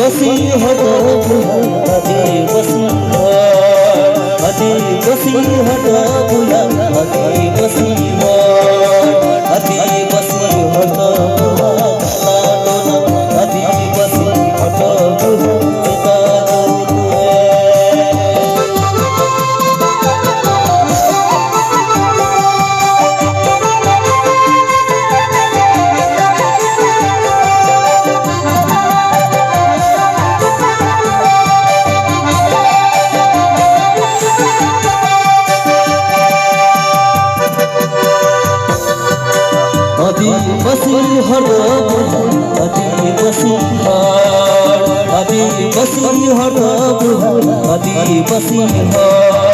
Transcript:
आदिवासी हट आदिवासी आदिवासी हट आदिवासी आदिवासी हट आदिवासी हट आदिवासी हट आदिवासी आदिवासी हट आदिवासी हट